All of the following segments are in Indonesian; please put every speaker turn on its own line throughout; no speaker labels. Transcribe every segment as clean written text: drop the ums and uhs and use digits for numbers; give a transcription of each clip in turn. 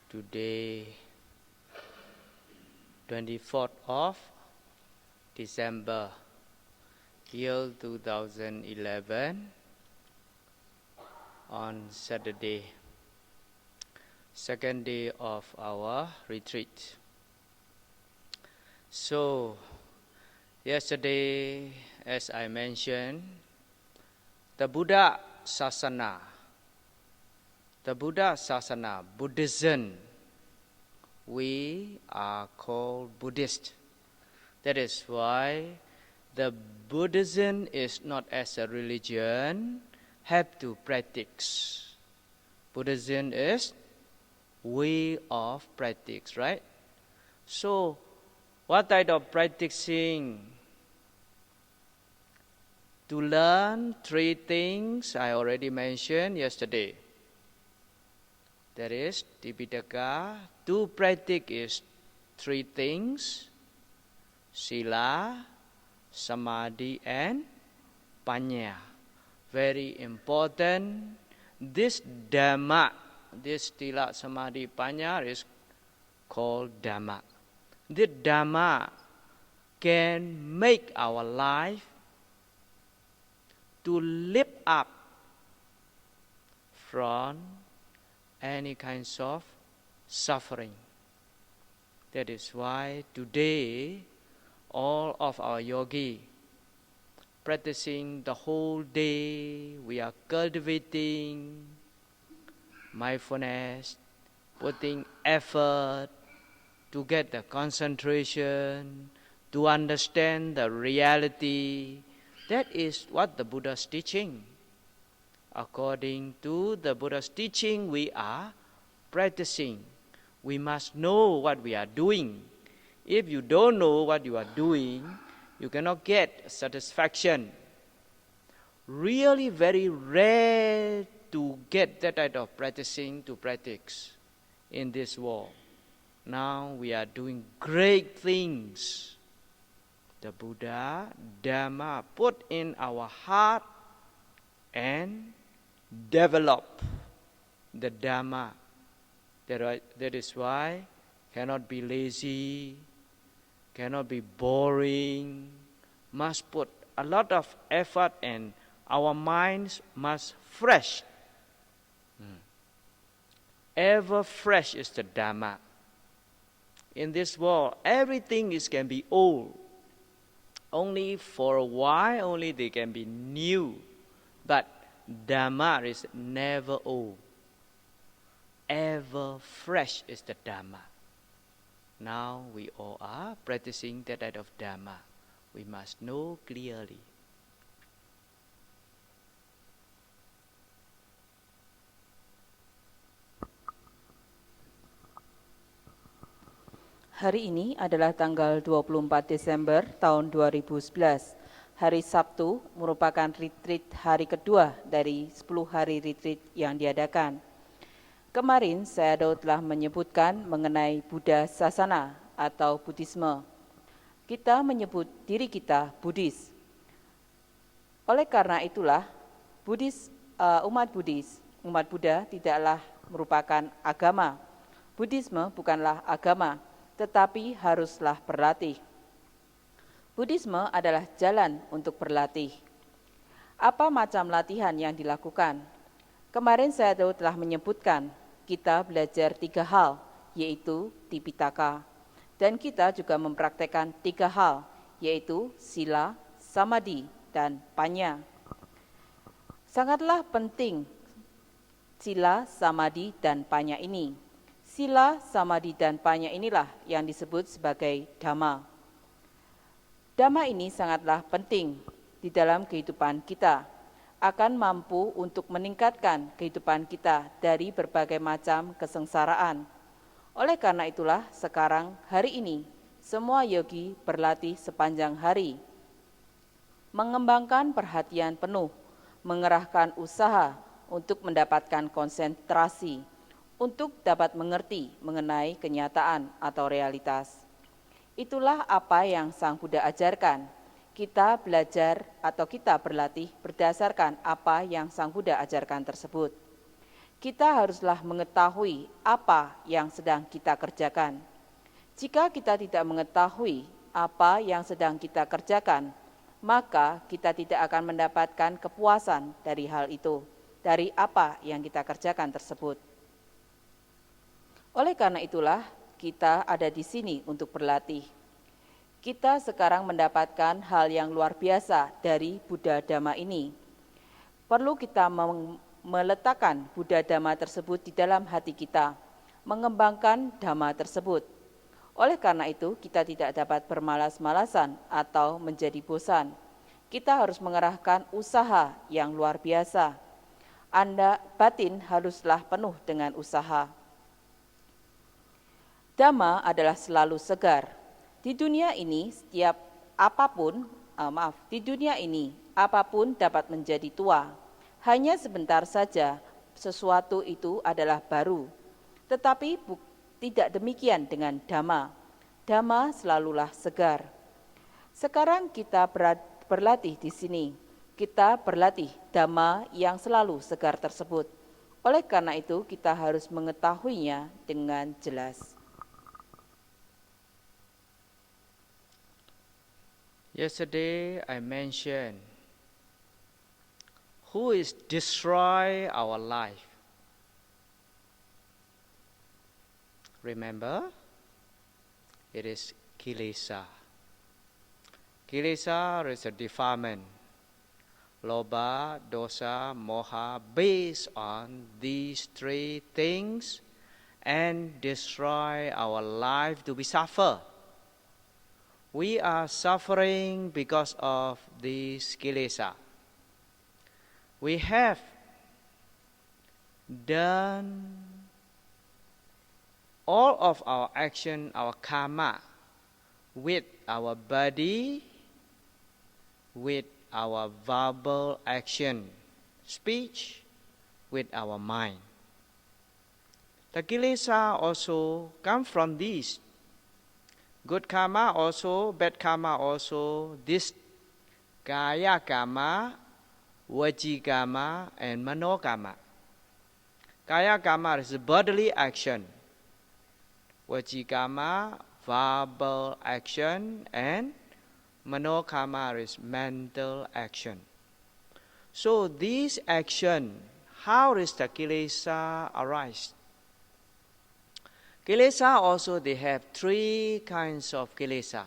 Today, 24th of December, year 2011, on Saturday, second day of our retreat. So, yesterday, as I mentioned, the Buddha Sasana, Buddhism, we are called Buddhist. That is why the Buddhism is not as a religion, have to practice. Buddhism is way of practice, right? So, what type of practicing? To learn three things I already mentioned yesterday. That is Tipitaka. To practice is three things: Sila, Samadhi, and Panya. Very important. This Dhamma, this Sila, Samadhi, Panya is called Dhamma. This Dhamma can make our life to lift up from any kinds of suffering. That is why today all of our yogi practicing the whole day, we are cultivating mindfulness, putting effort to get the concentration, to understand the reality. That is what the Buddha is teaching. According to the Buddha's teaching, we are practicing. We must know what we are doing. If you don't know what you are doing, you cannot get satisfaction. Really very rare to get that type of practicing to practice in this world. Now we are doing great things. The Buddha, Dhamma put in our heart and develop the Dhamma. That is why cannot be lazy, cannot be boring, must put a lot of effort and our minds must fresh. Ever fresh is the Dhamma. In this world, everything can be old. Only for a while, only they can be new. But Dhamma is never old. Ever fresh is the Dhamma. Now we all are practicing that type of Dhamma. We must know clearly.
Hari ini adalah tanggal 24 Desember tahun 2011. Hari Sabtu merupakan retreat hari kedua dari 10 hari retreat yang diadakan. Kemarin saya telah menyebutkan mengenai Buddha Sasana atau Buddhisme. Kita menyebut diri kita Buddhis. Oleh karena itulah, umat Buddha tidaklah merupakan agama. Buddhisme bukanlah agama, tetapi haruslah berlatih. Buddhisme adalah jalan untuk berlatih. Apa macam latihan yang dilakukan? Kemarin saya telah menyebutkan, kita belajar 3 hal, yaitu Tipitaka. Dan kita juga mempraktekkan 3 hal, yaitu Sila, Samadhi, dan Panya. Sangatlah penting Sila, Samadhi, dan Panya ini. Sila, Samadhi, dan Panya inilah yang disebut sebagai Dhamma. Dhamma ini sangatlah penting di dalam kehidupan kita, akan mampu untuk meningkatkan kehidupan kita dari berbagai macam kesengsaraan. Oleh karena itulah sekarang hari ini semua yogi berlatih sepanjang hari, mengembangkan perhatian penuh, mengerahkan usaha untuk mendapatkan konsentrasi, untuk dapat mengerti mengenai kenyataan atau realitas. Itulah apa yang Sang Buddha ajarkan. Kita belajar atau kita berlatih berdasarkan apa yang Sang Buddha ajarkan tersebut. Kita haruslah mengetahui apa yang sedang kita kerjakan. Jika kita tidak mengetahui apa yang sedang kita kerjakan, maka kita tidak akan mendapatkan kepuasan dari hal itu, dari apa yang kita kerjakan tersebut. Oleh karena itulah, kita ada di sini untuk berlatih. Kita sekarang mendapatkan hal yang luar biasa dari Buddha Dhamma ini. Perlu kita meletakkan Buddha Dhamma tersebut di dalam hati kita, mengembangkan Dhamma tersebut. Oleh karena itu, kita tidak dapat bermalas-malasan atau menjadi bosan. Kita harus mengerahkan usaha yang luar biasa. Batin haruslah penuh dengan usaha. Dhamma adalah selalu segar. Di dunia ini apapun dapat menjadi tua. Hanya sebentar saja sesuatu itu adalah baru. Tetapi tidak demikian dengan Dhamma. Dhamma selalulah segar. Sekarang kita berlatih di sini. Kita berlatih Dhamma yang selalu segar tersebut. Oleh karena itu, kita harus mengetahuinya dengan jelas.
Yesterday I mentioned who is destroy our life. Remember, it is kilesa. Kilesa is a defilement. Lobha, dosa, moha, based on these three things and destroy our life to be suffer. We are suffering because of these kilesa. We have done all of our action, our karma, with our body, with our verbal action, speech, with our mind. The kilesa also come from these. Good karma also, bad karma also, this kaya karma, vaci karma, and mano karma. Kaya karma is bodily action. Vaci karma, verbal action, and mano karma is mental action. So these action, how does the kilesa arise? Kilesa also, they have three kinds of kilesa.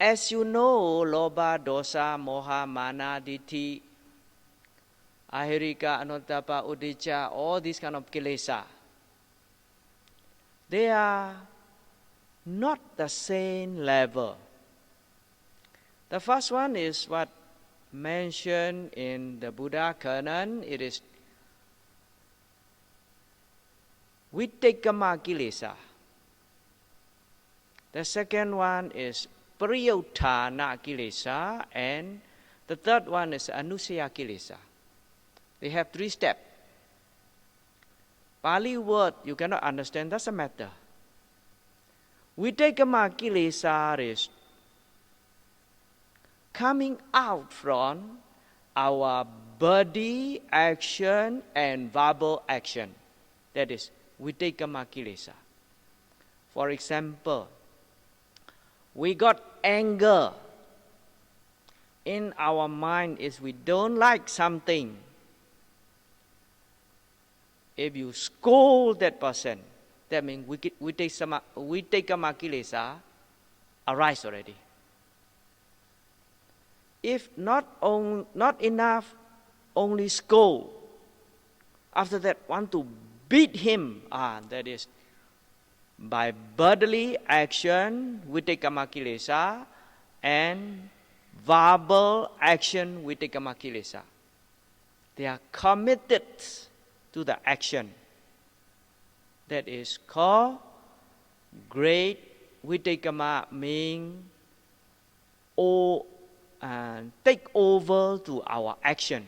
As you know, lobha, dosa, moha, mana, ditthi, ahirika, anuttapa, uddhacca, all these kind of kilesa, they are not the same level. The first one is what mentioned in the Buddha Canon. It is Vittekama kilesa. The second one is Priyuttana kilesa, and the third one is Anusaya kilesa. They have 3 steps. Pali word you cannot understand, doesn't matter. Vittekama kilesa is coming out from our body action and verbal action. That is Vittekama kilesa. For example, we got anger. In our mind is we don't like something. If you scold that person, that means Vittekama kilesa arise already. If not enough, only scold. After that, want to beat him. That is by bodily action, Vittekama kilesa, and verbal action, Vittekama kilesa. They are committed to the action. That is called great Vittekama, meaning take over to our action.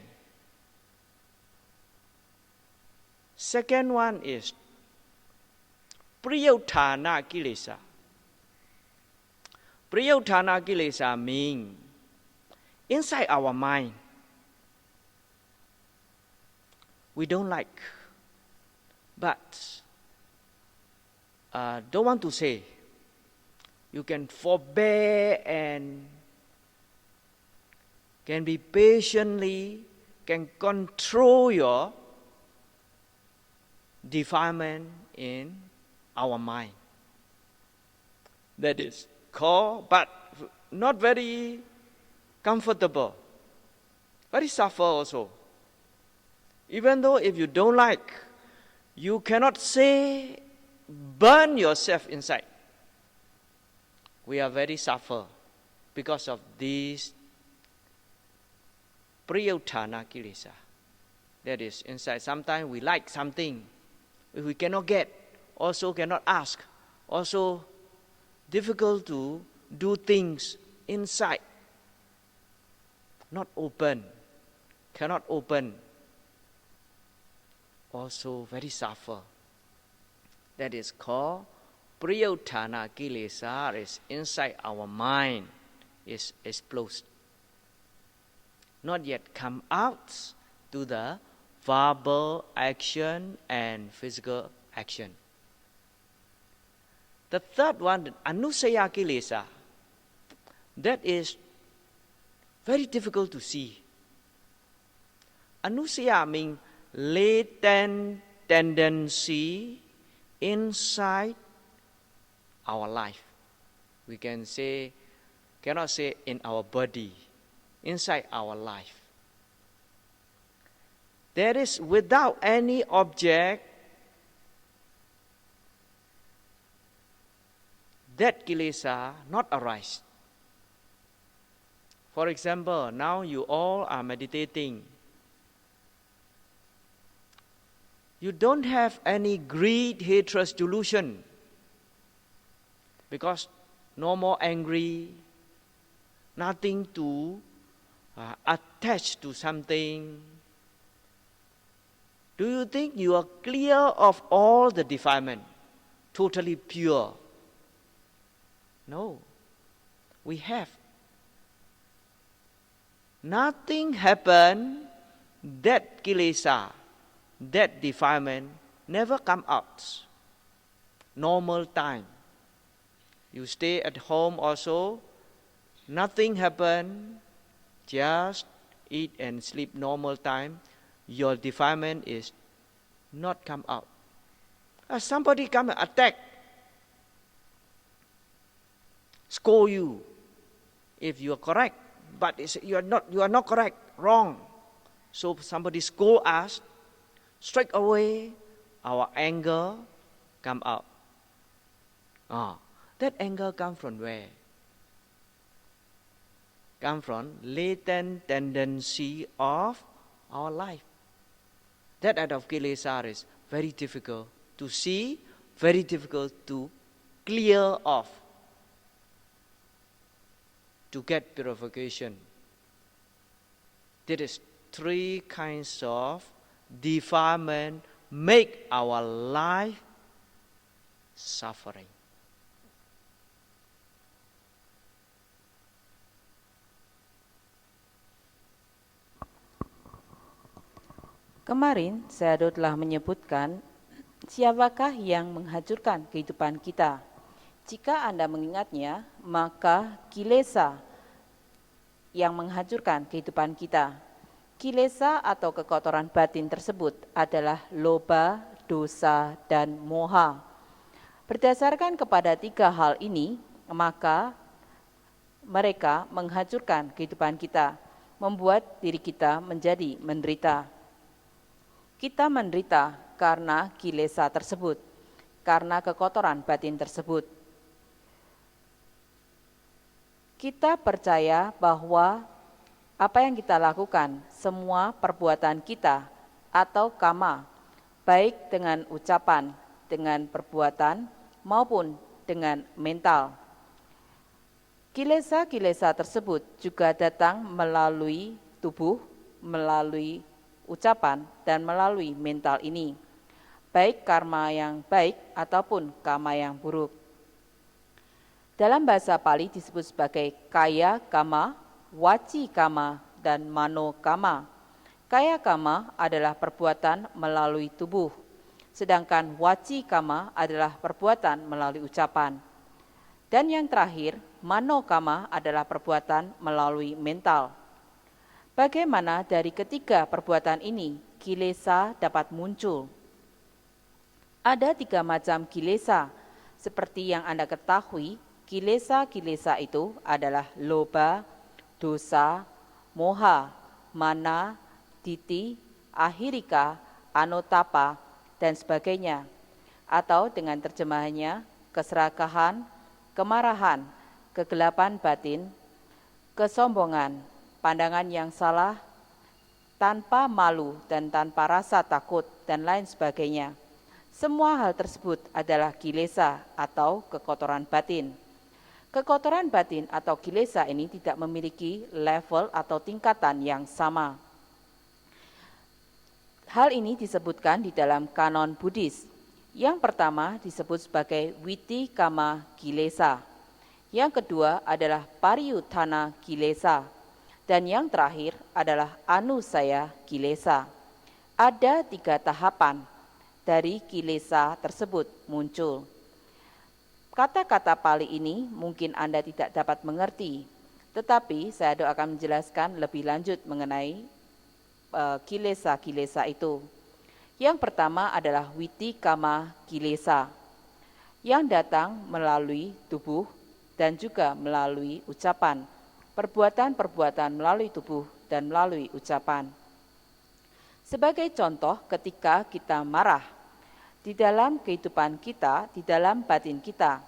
Second one is Priyuttana kilesa. Priyuttana kilesa means inside our mind, we don't like, but don't want to say. You can forbear and can be patiently, can control your defilement in our mind. That is called, but not very comfortable, very suffer also. Even though if you don't like, you cannot say, burn yourself inside. We are very suffer because of this priyuddhana kilesa. That is inside. Sometimes we like something, if we cannot get, also cannot ask, also difficult to do things inside. Not open, cannot open. Also very suffer. That is called priyuddhana kilesa, is inside our mind, is exploded. Not yet come out to the verbal action and physical action. The third one, anusaya kilesa, that is very difficult to see. Anusaya means latent tendency inside our life. We can say, cannot say in our body, inside our life. There is without any object, that kilesa not arise. For example, now you all are meditating. You don't have any greed, hatred, delusion, because no more angry, nothing to attach to something. Do you think you are clear of all the defilement, totally pure? No, we have. Nothing happened, that kilesa, that defilement never come out. Normal time. You stay at home also, nothing happen, just eat and sleep normal time. Your defilement is not come out. Somebody come and attack, scold you. If you are correct, but you are not correct, wrong. So somebody scold us, straight away our anger come out. That anger come from where? Come from latent tendency of our life. That act of kilesa is very difficult to see, very difficult to clear off, to get purification. There is three kinds of defilement make our life suffering.
Kemarin saya telah menyebutkan siapakah yang menghancurkan kehidupan kita. Jika Anda mengingatnya, maka kilesa yang menghancurkan kehidupan kita. Kilesa atau kekotoran batin tersebut adalah loba, dosa, dan moha. Berdasarkan kepada tiga hal ini, maka mereka menghancurkan kehidupan kita, membuat diri kita menjadi menderita. Kita menderita karena kilesa tersebut, karena kekotoran batin tersebut. Kita percaya bahwa apa yang kita lakukan, semua perbuatan kita atau kama, baik dengan ucapan, dengan perbuatan, maupun dengan mental. Kilesa-kilesa tersebut juga datang melalui tubuh, melalui ucapan, dan melalui mental ini, baik karma yang baik ataupun kama yang buruk. Dalam bahasa Pali disebut sebagai kaya kama, waci kama, dan mano kama. Kaya kama adalah perbuatan melalui tubuh, sedangkan waci kama adalah perbuatan melalui ucapan. Dan yang terakhir, mano kama adalah perbuatan melalui mental. Bagaimana dari ketiga perbuatan ini kilesa dapat muncul? Ada 3 macam kilesa. Seperti yang Anda ketahui, kilesa-kilesa itu adalah loba, dosa, moha, mana, titi, ahirika, anotapa, dan sebagainya. Atau dengan terjemahannya, keserakahan, kemarahan, kegelapan batin, kesombongan, pandangan yang salah, tanpa malu dan tanpa rasa takut, dan lain sebagainya. Semua hal tersebut adalah kilesa atau kekotoran batin. Kekotoran batin atau kilesa ini tidak memiliki level atau tingkatan yang sama. Hal ini disebutkan di dalam kanon Buddhis. Yang pertama disebut sebagai witi kama kilesa. Yang kedua adalah pariyuthana kilesa. Dan yang terakhir adalah anusaya kilesa. Ada 3 tahapan dari kilesa tersebut muncul. Kata-kata Pali ini mungkin Anda tidak dapat mengerti, tetapi saya akan menjelaskan lebih lanjut mengenai kilesa-kilesa itu. Yang pertama adalah witi kama kilesa, yang datang melalui tubuh dan juga melalui ucapan. Perbuatan-perbuatan melalui tubuh dan melalui ucapan. Sebagai contoh, ketika kita marah, di dalam kehidupan kita, di dalam batin kita,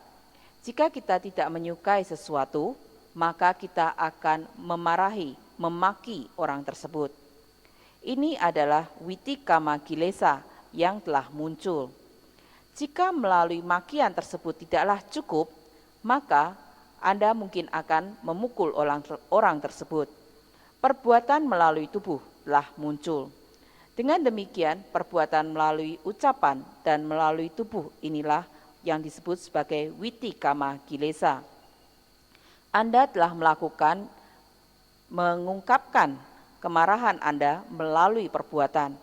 jika kita tidak menyukai sesuatu, maka kita akan memarahi, memaki orang tersebut. Ini adalah witi kama kilesa yang telah muncul. Jika melalui makian tersebut tidaklah cukup, maka Anda mungkin akan memukul orang tersebut. Perbuatan melalui tubuh telah muncul. Dengan demikian, perbuatan melalui ucapan dan melalui tubuh inilah yang disebut sebagai witi kama kilesa. Anda telah mengungkapkan kemarahan Anda melalui perbuatan,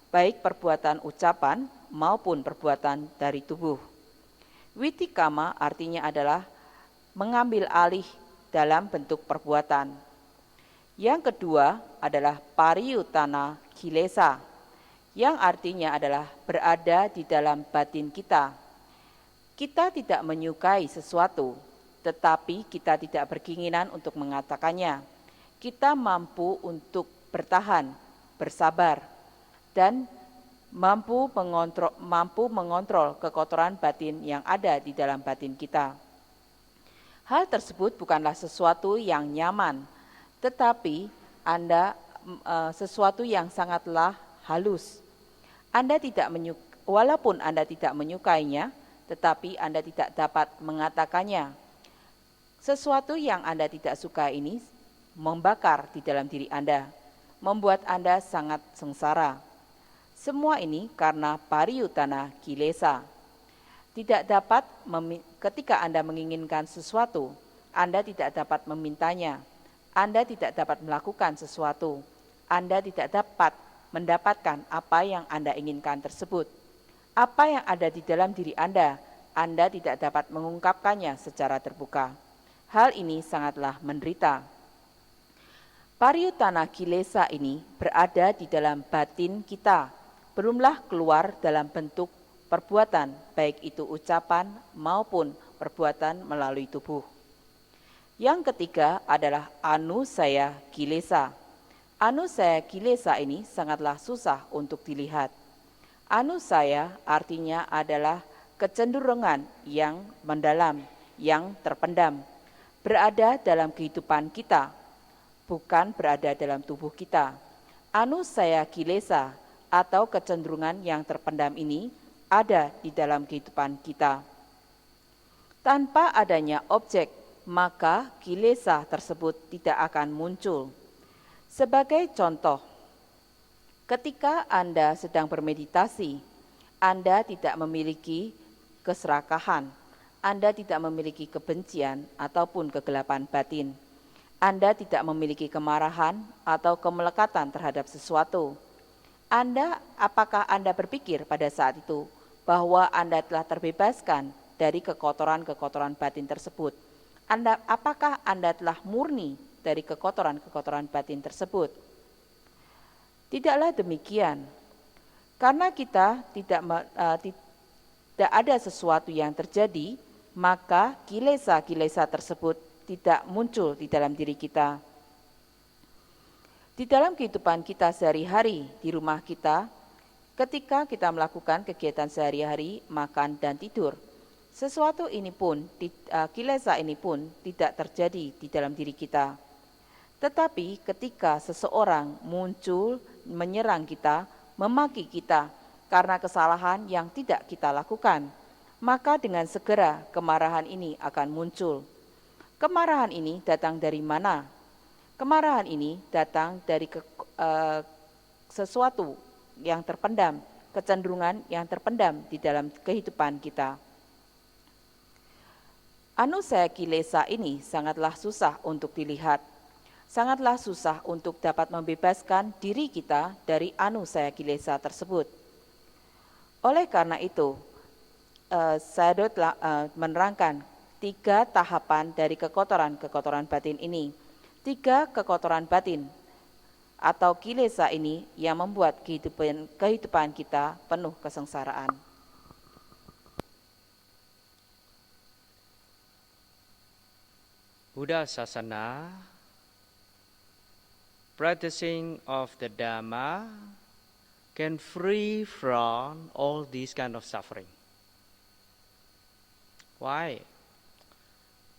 baik perbuatan ucapan maupun perbuatan dari tubuh. Witi kama artinya adalah mengambil alih dalam bentuk perbuatan. Yang kedua adalah pariyuthana kilesa, yang artinya adalah berada di dalam batin kita. Kita tidak menyukai sesuatu, tetapi kita tidak berkeinginan untuk mengatakannya. Kita mampu untuk bertahan, bersabar, dan mampu mengontrol kekotoran batin yang ada di dalam batin kita. Hal tersebut bukanlah sesuatu yang nyaman, tetapi sesuatu yang sangatlah halus. Walaupun Anda tidak menyukainya, tetapi Anda tidak dapat mengatakannya. Sesuatu yang Anda tidak suka ini membakar di dalam diri Anda, membuat Anda sangat sengsara. Semua ini karena pariyuthana kilesa. Ketika Anda menginginkan sesuatu, Anda tidak dapat memintanya. Anda tidak dapat melakukan sesuatu. Anda tidak dapat mendapatkan apa yang Anda inginkan tersebut. Apa yang ada di dalam diri Anda tidak dapat mengungkapkannya secara terbuka. Hal ini sangatlah menderita. Pariyuthana kilesa ini berada di dalam batin kita, belumlah keluar dalam bentuk perbuatan, baik itu ucapan maupun perbuatan melalui tubuh. Yang ketiga adalah anusaya kilesa. Anusaya kilesa ini sangatlah susah untuk dilihat. Anusaya artinya adalah kecenderungan yang mendalam, yang terpendam, berada dalam kehidupan kita, bukan berada dalam tubuh kita. Anusaya kilesa atau kecenderungan yang terpendam ini ada di dalam kehidupan kita. Tanpa adanya objek, maka kilesa tersebut tidak akan muncul. Sebagai contoh, ketika Anda sedang bermeditasi, Anda tidak memiliki keserakahan, Anda tidak memiliki kebencian ataupun kegelapan batin. Anda tidak memiliki kemarahan atau kemelekatan terhadap sesuatu. Apakah Anda berpikir pada saat itu bahwa Anda telah terbebaskan dari kekotoran-kekotoran batin tersebut? Apakah Anda telah murni dari kekotoran-kekotoran batin tersebut? Tidaklah demikian. Karena kita tidak ada sesuatu yang terjadi, maka kilesa-kilesa tersebut tidak muncul di dalam diri kita. Di dalam kehidupan kita sehari-hari, di rumah kita, ketika kita melakukan kegiatan sehari-hari, makan dan tidur, kilesa ini pun tidak terjadi di dalam diri kita. Tetapi ketika seseorang muncul menyerang kita, memaki kita karena kesalahan yang tidak kita lakukan, maka dengan segera kemarahan ini akan muncul. Kemarahan ini datang dari mana? Kemarahan ini datang dari sesuatu yang terpendam, kecenderungan yang terpendam di dalam kehidupan kita. Anusaya kilesa ini sangatlah susah untuk dilihat. Sangatlah susah untuk dapat membebaskan diri kita dari anusaya kilesa tersebut. Oleh karena itu, saya telah menerangkan 3 tahapan dari kekotoran-kekotoran batin ini. 3 kekotoran batin atau kilesa ini yang membuat kehidupan kita penuh kesengsaraan.
Buddha Sasana, practicing of the Dhamma can free from all these kind of suffering. Why?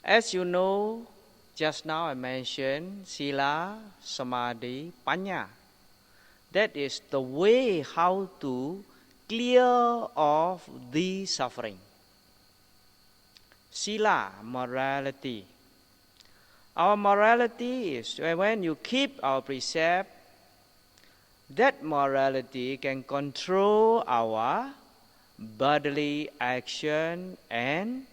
As you know, just now I mentioned Sila, Samadhi, Panya. That is the way how to clear off the suffering. Sila, morality. Our morality is when you keep our precept, that morality can control our bodily action and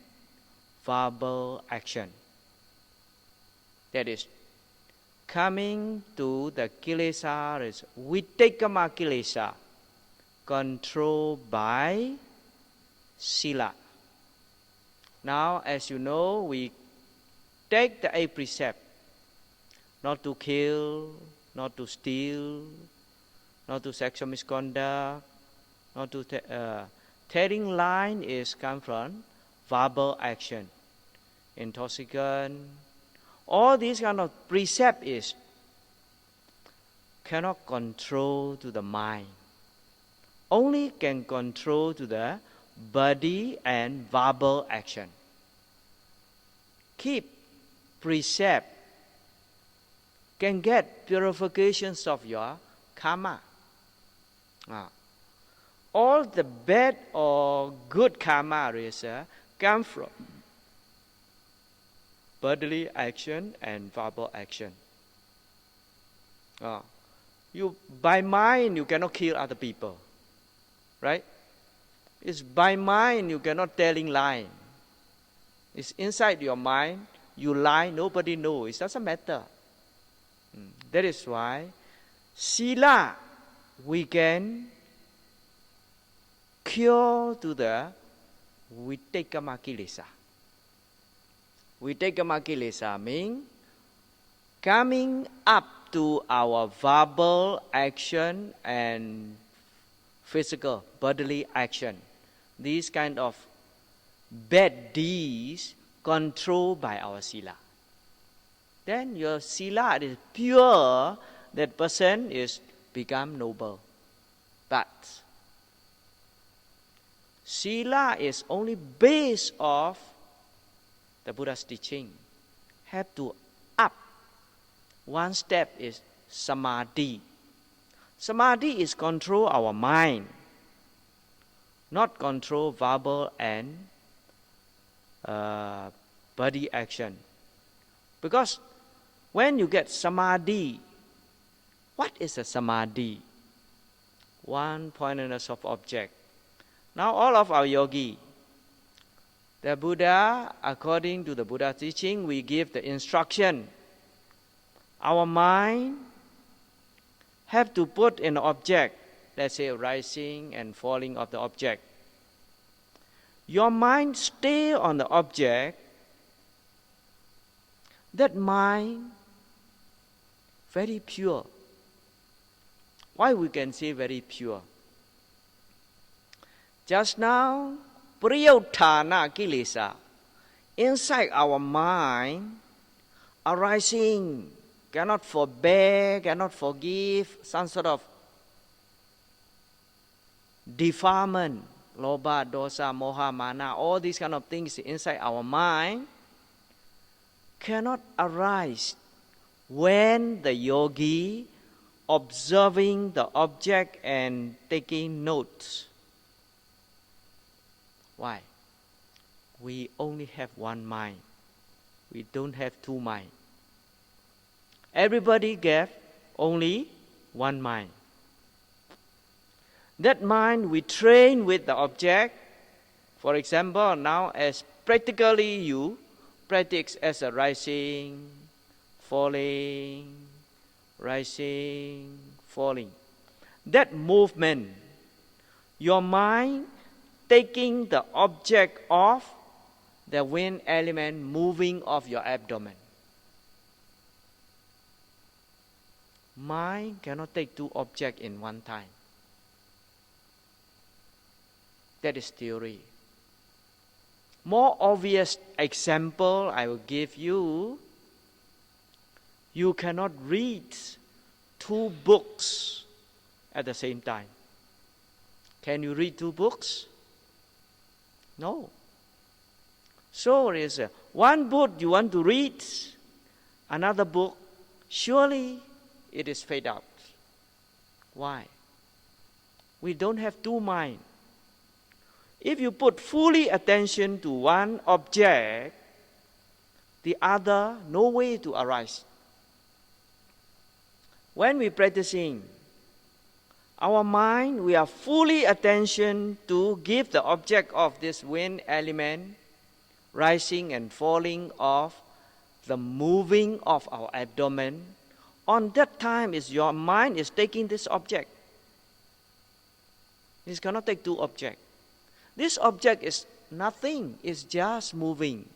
verbal action. That is, coming to the kilesa is vitekama kilesa, controlled by sila. Now, as you know, we take the 8 precepts, not to kill, not to steal, not to sexual misconduct, not to telling line is come from verbal action, intoxicant. All these kind of precept is cannot control to the mind. Only can control to the body and verbal action. Keep precept can get purifications of your karma. All the bad or good karma come from bodily action and verbal action. You by mind you cannot kill other people, right? It's by mind you cannot telling lie. It's inside your mind. You lie, nobody knows. It doesn't matter. That is why sila we can cure to the vitekama kilesa. Vitekama kilesa means coming up to our verbal action and physical, bodily action. These kind of bad deeds controlled by our sila. Then your sila is pure, that person is become noble. But sila is only base of the Buddha's teaching. Have to up. One step is samadhi. Samadhi is control our mind, not control verbal and body action. Because when you get samadhi, what is a samadhi? One pointedness of object. Now all of our yogi, the Buddha, according to the Buddha teaching, we give the instruction our mind have to put an object, let's say rising and falling of the object. Your mind stay on the object, that mind very pure. Why we can say very pure? Just now, priyauthana kilesa, inside our mind, arising, cannot forbear, cannot forgive, some sort of defilement, loba, dosa, moha, mana, all these kind of things inside our mind cannot arise when the yogi observing the object and taking notes. Why? We only have one mind. We don't have two minds. Everybody gave only one mind. That mind we train with the object. For example, now as practically you practice as a rising, falling, rising, falling. That movement, your mind taking the object of the wind element moving of your abdomen. Mind cannot take two objects in one time. That is theory. More obvious example I will give you. You cannot read two books at the same time. Can you read two books? No. So there is one book you want to read, another book, surely it is fade out. Why? We don't have two minds. If you put fully attention to one object, the other no way to arise. When we practicing, our mind, we are fully attention to give the object of this wind element, rising and falling of the moving of our abdomen. On that time, is your mind is taking this object. It cannot take two objects. This object is nothing, it's just moving.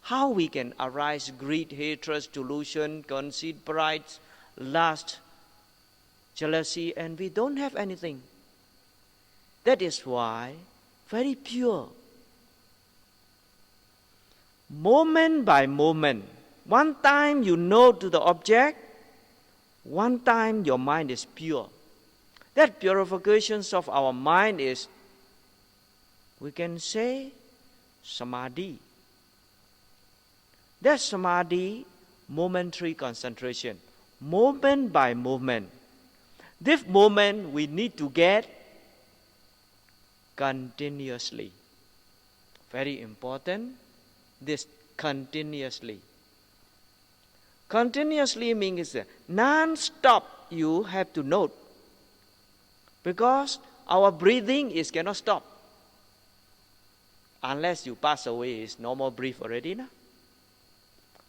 How we can arise greed, hatred, delusion, conceit, pride, lust, jealousy, and we don't have anything. That is why, very pure. Moment by moment, one time you know to the object, one time your mind is pure. That purification of our mind is, we can say, samadhi. That samadhi, momentary concentration, moment by moment. This moment we need to get continuously. Very important, this continuously. Continuously means non-stop you have to note. Because our breathing is cannot stop. Unless you pass away, it's normal breath already. No?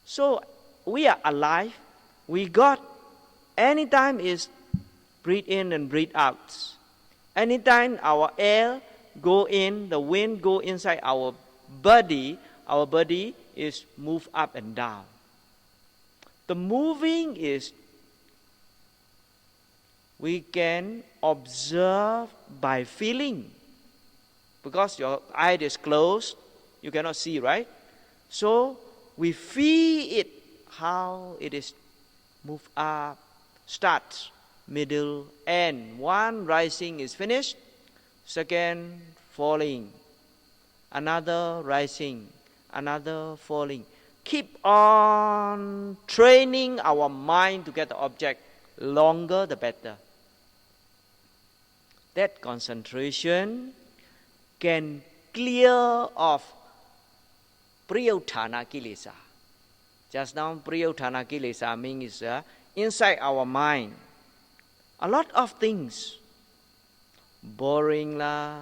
So we are alive. We got anytime is breathe in and breathe out. Anytime our air go in, the wind go inside our body is move up and down. The moving is we can observe by feeling. Because your eye is closed, you cannot see, right? So we feel it, how it is move up, start, middle, end. One rising is finished, second falling, another rising, another falling. Keep on training our mind to get the object. Longer the better. That concentration can clear off priyauthana kilesa. Just now, priyauthana kilesa means inside our mind. A lot of things. Boring la,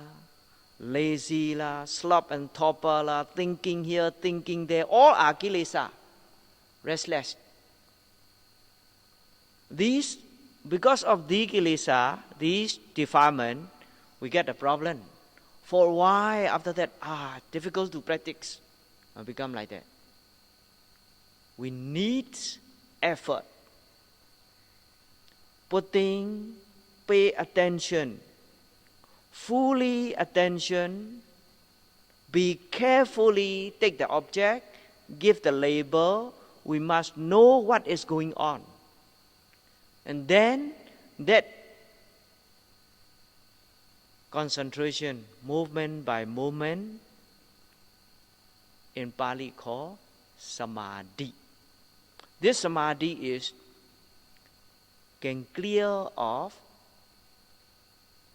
lazy la, slop and torpor la, thinking here, thinking there, all are kilesa. Restless. These, because of the kilesa, these defilement, we get a problem. For a while after that, difficult to practice, become like that. We need effort, pay attention, fully attention, be carefully take the object, give the label. We must know what is going on. And then that concentration, movement by movement, in Pali called samadhi. This samadhi can clear off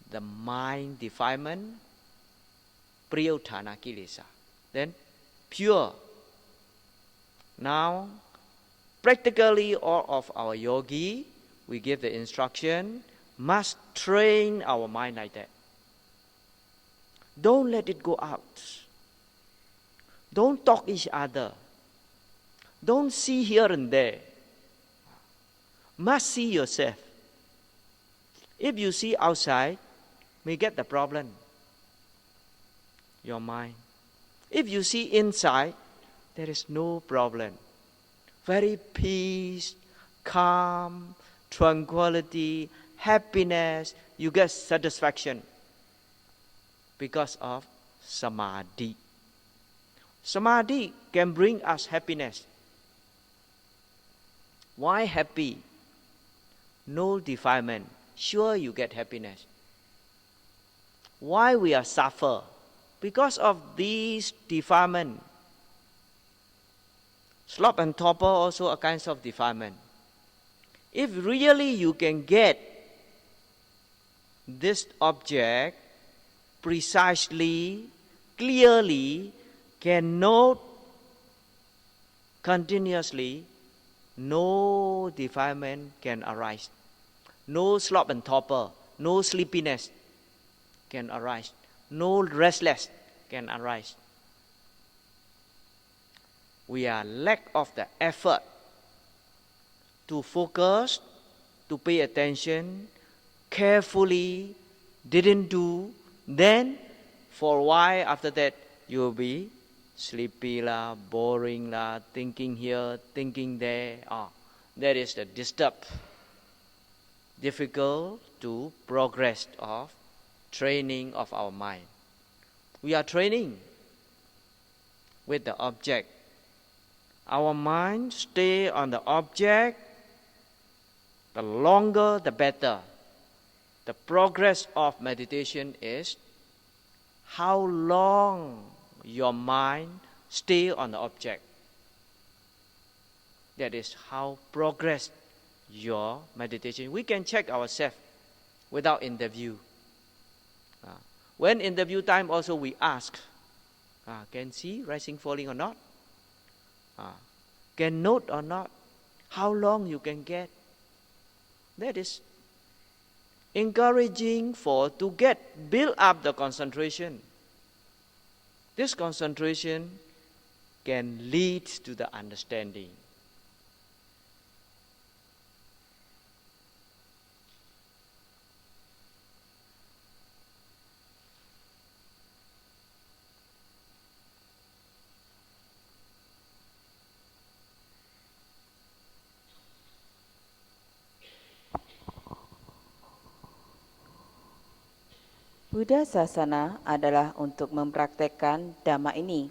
the mind defilement, priyuthana kilesa. Then pure. Now, practically all of our yogi, we give the instruction, must train our mind like that. Don't let it go out. Don't talk each other. Don't see here and there. Must see yourself. If you see outside, may get the problem. Your mind. If you see inside, there is no problem. Very peace, calm, tranquility, happiness, you get satisfaction because of samadhi. Samadhi can bring us happiness. Why happy? No defilement. Sure you get happiness. Why we are suffer? Because of these defilement. Sloth and torpor also a kind of defilement. If really you can get this object precisely, clearly, can note continuously, no defilement can arise. No sloth and torpor, no sleepiness can arise. No restless can arise. We are lack of the effort to focus, to pay attention, carefully, didn't do, then for a while after that you will be sleepy lah, boring lah, thinking here, thinking there. That is the disturb. Difficult to progress of training of our mind. We are training with the object. Our mind stay on the object, the longer the better. The progress of meditation is how long your mind stay on the object. That is how progress your meditation. We can check ourselves without interview. When interview time also we ask, can see rising falling or not? Can note or not? How long you can get? That is encouraging to build up the concentration. This concentration can lead to the understanding.
Buddha Sasana adalah untuk mempraktekkan Dhamma ini.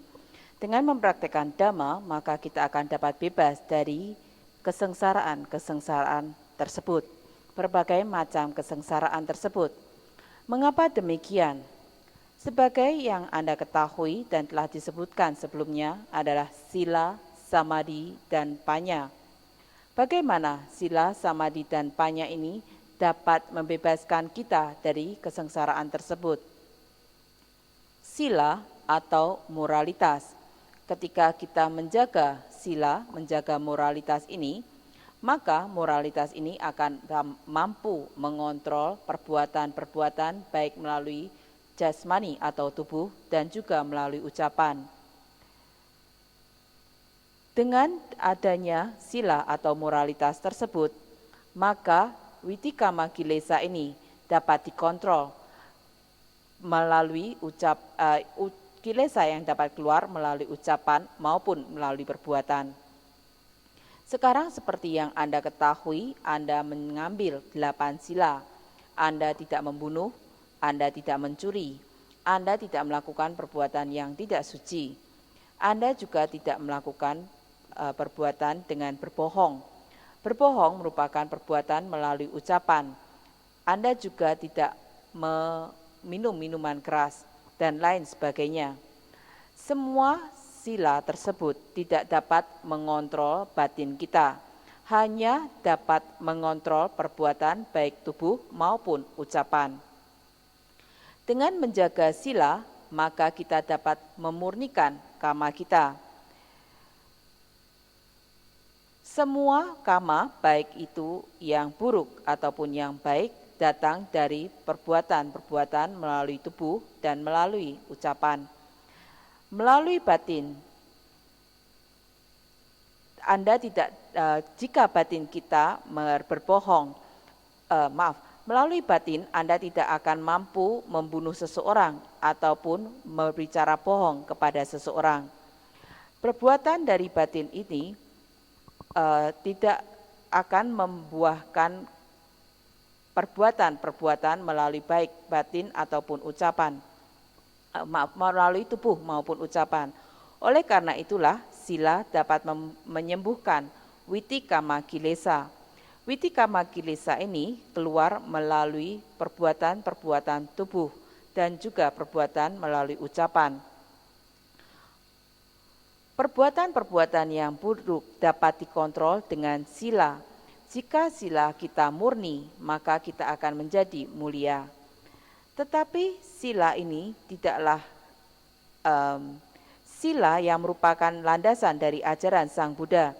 Dengan mempraktekkan Dhamma, maka kita akan dapat bebas dari kesengsaraan tersebut, berbagai macam kesengsaraan tersebut. Mengapa demikian? Sebagai yang Anda ketahui dan telah disebutkan sebelumnya adalah sila, samadhi, dan panya. Bagaimana sila, samadhi, dan panya ini dapat membebaskan kita dari kesengsaraan tersebut? Sila atau moralitas. Ketika kita menjaga sila, menjaga moralitas ini, maka moralitas ini akan mampu mengontrol perbuatan-perbuatan baik melalui jasmani atau tubuh dan juga melalui ucapan. Dengan adanya sila atau moralitas tersebut, maka witikama kilesa ini dapat dikontrol melalui kilesa yang dapat keluar melalui ucapan maupun melalui perbuatan. Sekarang seperti yang Anda ketahui, Anda mengambil 8 sila. Anda tidak membunuh, Anda tidak mencuri, Anda tidak melakukan perbuatan yang tidak suci. Anda juga tidak melakukan perbuatan dengan berbohong. Berbohong merupakan perbuatan melalui ucapan. Anda juga tidak meminum minuman keras dan lain sebagainya. Semua sila tersebut tidak dapat mengontrol batin kita, hanya dapat mengontrol perbuatan baik tubuh maupun ucapan. Dengan menjaga sila, maka kita dapat memurnikan kama kita. Semua kama, baik itu yang buruk ataupun yang baik, datang dari perbuatan-perbuatan melalui tubuh dan melalui ucapan. Melalui batin, Anda tidak, jika batin kita berbohong, melalui batin Anda tidak akan mampu membunuh seseorang ataupun berbicara bohong kepada seseorang. Perbuatan dari batin ini tidak akan membuahkan perbuatan-perbuatan melalui baik batin ataupun ucapan, melalui tubuh maupun ucapan. Oleh karena itulah sila dapat menyembuhkan witikama kilesa. Witikama kilesa ini keluar melalui perbuatan-perbuatan tubuh dan juga perbuatan melalui ucapan. Perbuatan-perbuatan yang buruk dapat dikontrol dengan sila. Jika sila kita murni, maka kita akan menjadi mulia. Tetapi sila ini tidaklah sila yang merupakan landasan dari ajaran Sang Buddha.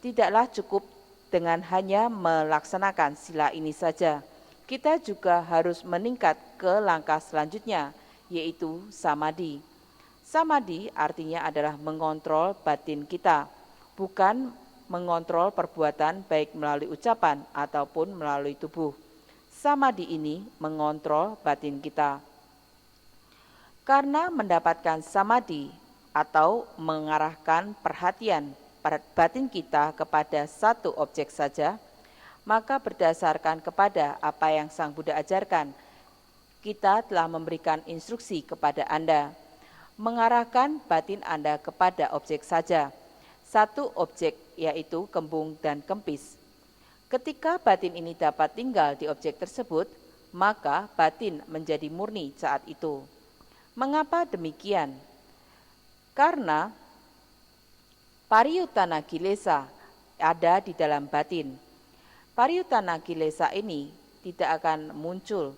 Tidaklah cukup dengan hanya melaksanakan sila ini saja. Kita juga harus meningkat ke langkah selanjutnya, yaitu samadhi. Samadhi artinya adalah mengontrol batin kita, bukan mengontrol perbuatan baik melalui ucapan ataupun melalui tubuh. Samadhi ini mengontrol batin kita. Karena mendapatkan samadhi atau mengarahkan perhatian batin kita kepada satu objek saja, maka berdasarkan kepada apa yang Sang Buddha ajarkan, kita telah memberikan instruksi kepada Anda, mengarahkan batin Anda kepada objek saja, satu objek yaitu kembung dan kempis. Ketika batin ini dapat tinggal di objek tersebut, maka batin menjadi murni saat itu. Mengapa demikian? Karena pariyutana kilesa ada di dalam batin. Pariyutana kilesa ini tidak akan muncul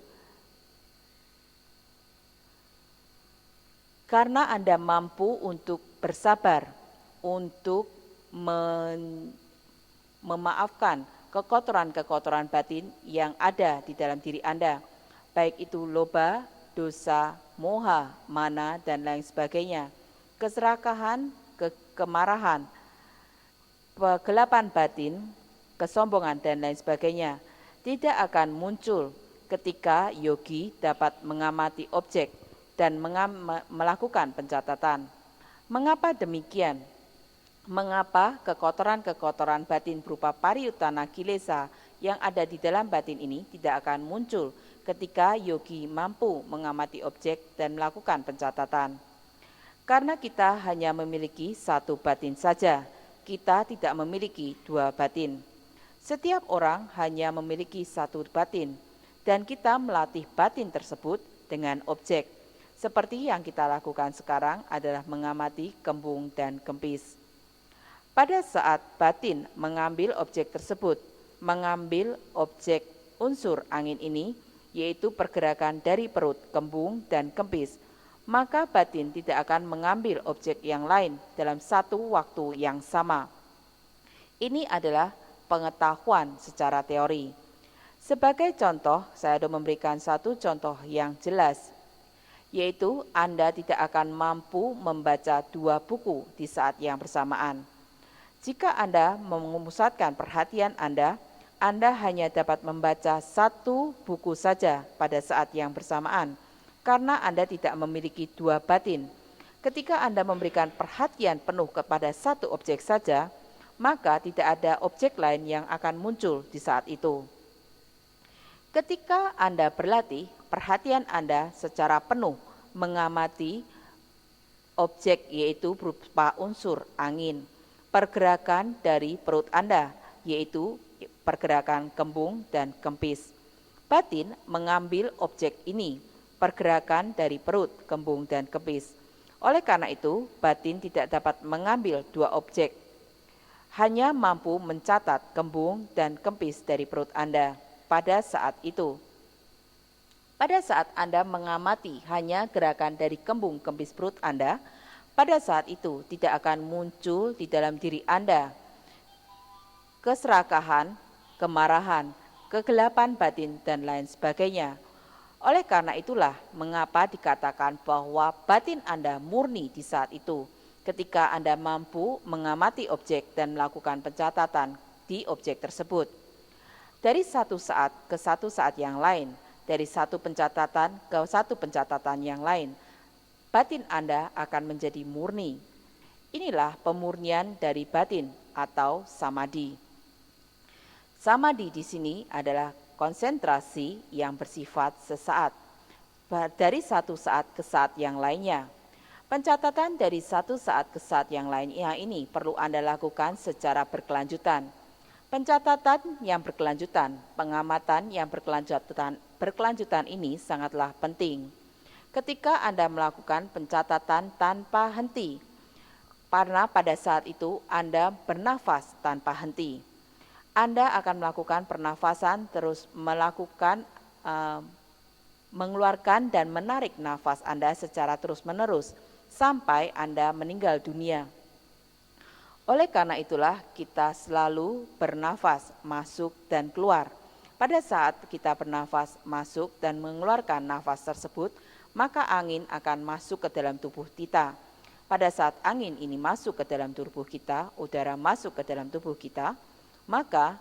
karena Anda mampu untuk bersabar, untuk memaafkan kekotoran-kekotoran batin yang ada di dalam diri Anda, baik itu loba, dosa, moha, mana, dan lain sebagainya, keserakahan, kemarahan, kegelapan batin, kesombongan, dan lain sebagainya, tidak akan muncul ketika yogi dapat mengamati objek dan melakukan pencatatan. Mengapa demikian? Mengapa kekotoran-kekotoran batin berupa pariyutana kilesa yang ada di dalam batin ini tidak akan muncul ketika yogi mampu mengamati objek dan melakukan pencatatan? Karena kita hanya memiliki satu batin saja, kita tidak memiliki dua batin. Setiap orang hanya memiliki satu batin, dan kita melatih batin tersebut dengan objek. Seperti yang kita lakukan sekarang adalah mengamati kembung dan kempis. Pada saat batin mengambil objek tersebut, mengambil objek unsur angin ini, yaitu pergerakan dari perut, kembung, dan kempis, maka batin tidak akan mengambil objek yang lain dalam satu waktu yang sama. Ini adalah pengetahuan secara teori. Sebagai contoh, saya sudah memberikan satu contoh yang jelas, yaitu Anda tidak akan mampu membaca dua buku di saat yang bersamaan. Jika Anda memusatkan perhatian Anda Anda hanya dapat membaca satu buku saja pada saat yang bersamaan, karena Anda tidak memiliki dua batin. Ketika Anda memberikan perhatian penuh kepada satu objek saja, maka tidak ada objek lain yang akan muncul di saat itu. Ketika Anda berlatih, perhatian Anda secara penuh mengamati objek, yaitu berupa unsur angin, pergerakan dari perut Anda, yaitu pergerakan kembung dan kempis. Batin mengambil objek ini, pergerakan dari perut, kembung, dan kempis. Oleh karena itu, batin tidak dapat mengambil dua objek, hanya mampu mencatat kembung dan kempis dari perut Anda pada saat itu. Pada saat Anda mengamati hanya gerakan dari kembung kempis perut Anda, pada saat itu tidak akan muncul di dalam diri Anda keserakahan, kemarahan, kegelapan batin, dan lain sebagainya. Oleh karena itulah mengapa dikatakan bahwa batin Anda murni di saat itu, ketika Anda mampu mengamati objek dan melakukan pencatatan di objek tersebut. Dari satu saat ke satu saat yang lain, dari satu pencatatan ke satu pencatatan yang lain, batin Anda akan menjadi murni. Inilah pemurnian dari batin atau samadhi. Samadhi di sini adalah konsentrasi yang bersifat sesaat, dari satu saat ke saat yang lainnya. Pencatatan dari satu saat ke saat yang lainnya ini perlu Anda lakukan secara berkelanjutan. Pencatatan yang berkelanjutan, pengamatan yang berkelanjutan ini sangatlah penting. Ketika Anda melakukan pencatatan tanpa henti, karena pada saat itu Anda bernafas tanpa henti. Anda akan melakukan pernafasan, terus mengeluarkan dan menarik nafas Anda secara terus-menerus sampai Anda meninggal dunia. Oleh karena itulah kita selalu bernafas masuk dan keluar. Pada saat kita bernafas masuk dan mengeluarkan nafas tersebut, maka angin akan masuk ke dalam tubuh kita. Pada saat angin ini masuk ke dalam tubuh kita, udara masuk ke dalam tubuh kita, maka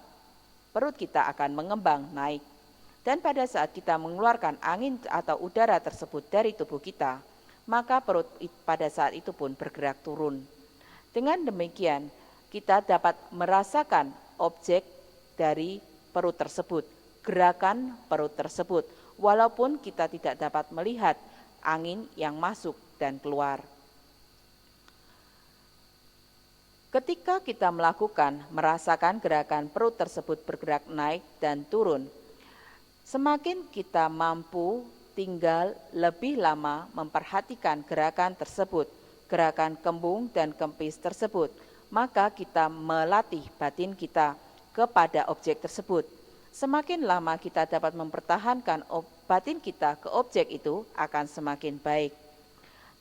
perut kita akan mengembang naik. Dan pada saat kita mengeluarkan angin atau udara tersebut dari tubuh kita, maka perut pada saat itu pun bergerak turun. Dengan demikian, kita dapat merasakan objek dari perut tersebut, gerakan perut tersebut, walaupun kita tidak dapat melihat angin yang masuk dan keluar. Ketika kita merasakan gerakan perut tersebut bergerak naik dan turun, semakin kita mampu tinggal lebih lama memperhatikan gerakan tersebut, gerakan kembung dan kempis tersebut, maka kita melatih batin kita kepada objek tersebut. Semakin lama kita dapat mempertahankan batin kita ke objek itu akan semakin baik.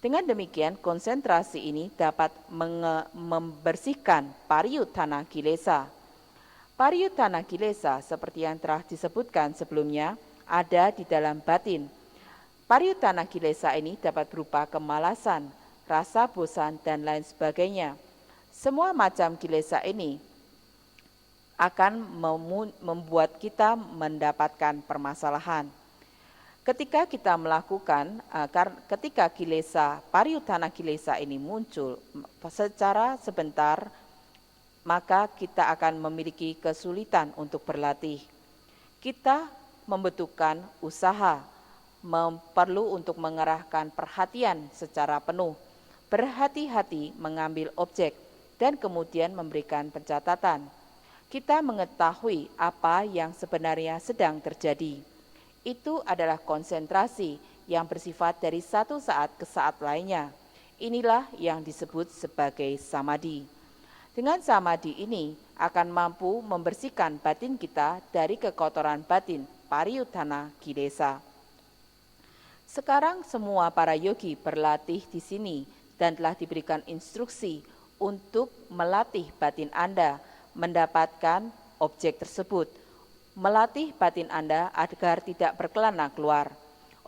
Dengan demikian, konsentrasi ini dapat membersihkan pariyuttana kilesa. Pariyuttana kilesa seperti yang telah disebutkan sebelumnya ada di dalam batin. Pariyuttana kilesa ini dapat berupa kemalasan, rasa bosan, dan lain sebagainya. Semua macam kilesa ini akan membuat kita mendapatkan permasalahan. Ketika kita ketika kilesa, pariyuttana kilesa ini muncul secara sebentar, maka kita akan memiliki kesulitan untuk berlatih. Kita membutuhkan usaha, perlu untuk mengerahkan perhatian secara penuh, berhati-hati mengambil objek, dan kemudian memberikan pencatatan. Kita mengetahui apa yang sebenarnya sedang terjadi. Itu adalah konsentrasi yang bersifat dari satu saat ke saat lainnya. Inilah yang disebut sebagai samadhi. Dengan samadhi ini akan mampu membersihkan batin kita dari kekotoran batin, pariyuttana kilesa. Sekarang semua para yogi berlatih di sini dan telah diberikan instruksi untuk melatih batin Anda mendapatkan objek tersebut, melatih batin Anda agar tidak berkelana keluar.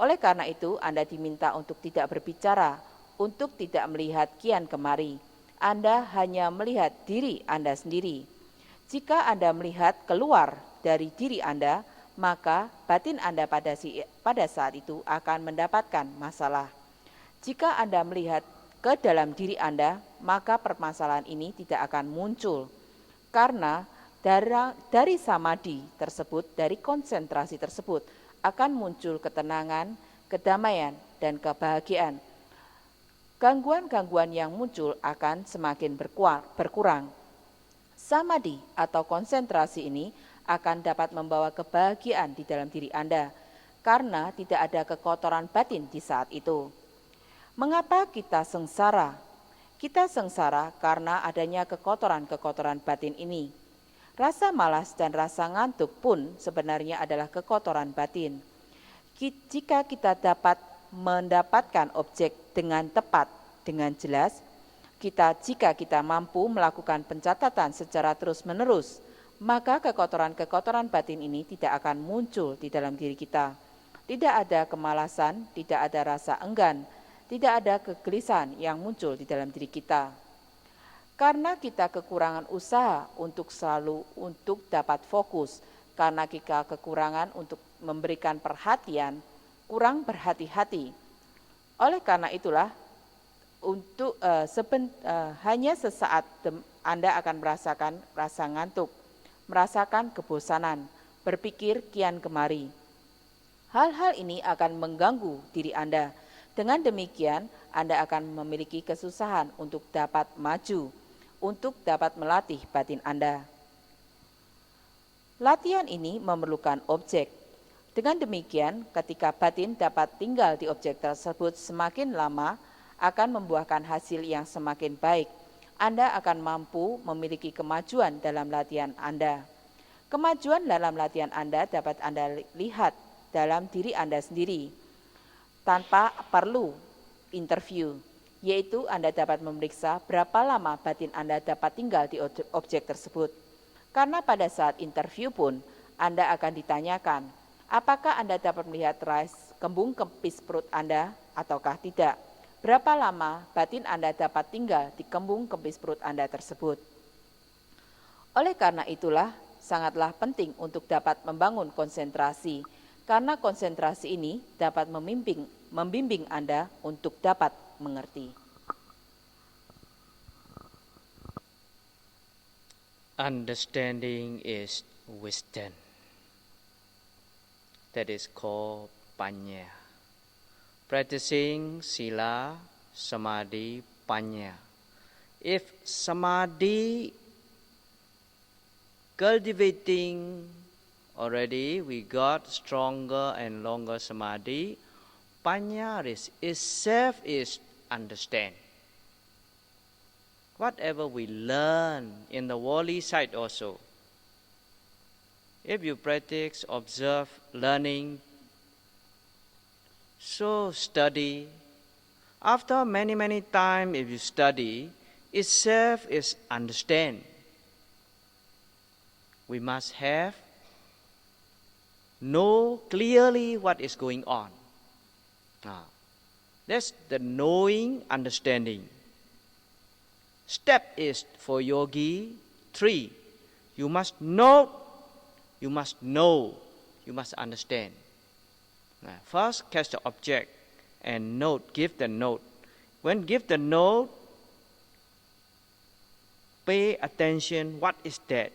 Oleh karena itu, Anda diminta untuk tidak berbicara, untuk tidak melihat kian kemari. Anda hanya melihat diri Anda sendiri. Jika Anda melihat keluar dari diri Anda, maka batin Anda pada saat itu akan mendapatkan masalah. Jika Anda melihat ke dalam diri Anda, maka permasalahan ini tidak akan muncul. Karena dari samadhi tersebut, dari konsentrasi tersebut, akan muncul ketenangan, kedamaian, dan kebahagiaan. Gangguan-gangguan yang muncul akan semakin berkurang. Samadhi atau konsentrasi ini akan dapat membawa kebahagiaan di dalam diri Anda, karena tidak ada kekotoran batin di saat itu. Mengapa kita sengsara? Kita sengsara karena adanya kekotoran-kekotoran batin ini. Rasa malas dan rasa ngantuk pun sebenarnya adalah kekotoran batin. Jika kita dapat mendapatkan objek dengan tepat, dengan jelas, jika kita mampu melakukan pencatatan secara terus-menerus, maka kekotoran-kekotoran batin ini tidak akan muncul di dalam diri kita. Tidak ada kemalasan, tidak ada rasa enggan, tidak ada kegelisahan yang muncul di dalam diri kita. Karena kita kekurangan usaha untuk dapat fokus, karena kita kekurangan untuk memberikan perhatian, kurang berhati-hati. Oleh karena itulah, hanya sesaat Anda akan merasakan rasa ngantuk, merasakan kebosanan, berpikir kian kemari. Hal-hal ini akan mengganggu diri Anda. Dengan demikian, Anda akan memiliki kesusahan untuk dapat maju, untuk dapat melatih batin Anda. Latihan ini memerlukan objek. Dengan demikian, ketika batin dapat tinggal di objek tersebut semakin lama, akan membuahkan hasil yang semakin baik. Anda akan mampu memiliki kemajuan dalam latihan Anda. Kemajuan dalam latihan Anda dapat Anda lihat dalam diri Anda sendiri, tanpa perlu interview, yaitu Anda dapat memeriksa berapa lama batin Anda dapat tinggal di objek tersebut. Karena pada saat interview pun, Anda akan ditanyakan, apakah Anda dapat melihat kembung kempis perut Anda ataukah tidak? Berapa lama batin Anda dapat tinggal di kembung kempis perut Anda tersebut? Oleh karena itulah, sangatlah penting untuk dapat membangun konsentrasi, karena konsentrasi ini dapat membimbing Anda untuk dapat mengerti.
Understanding is wisdom. That is called panya. Practicing sila, samadhi, panya. If samadhi cultivating already, we got stronger and longer samadhi, panya itself is understand. Whatever we learn in the worldly side also, if you practice, observe, learning, so study, after many times if you study, itself is understand. We must know clearly what is going on. That's the knowing, understanding. Step is for yogi 3. You must know, you must understand. First, catch the object and note, give the note. When give the note, pay attention, what is that?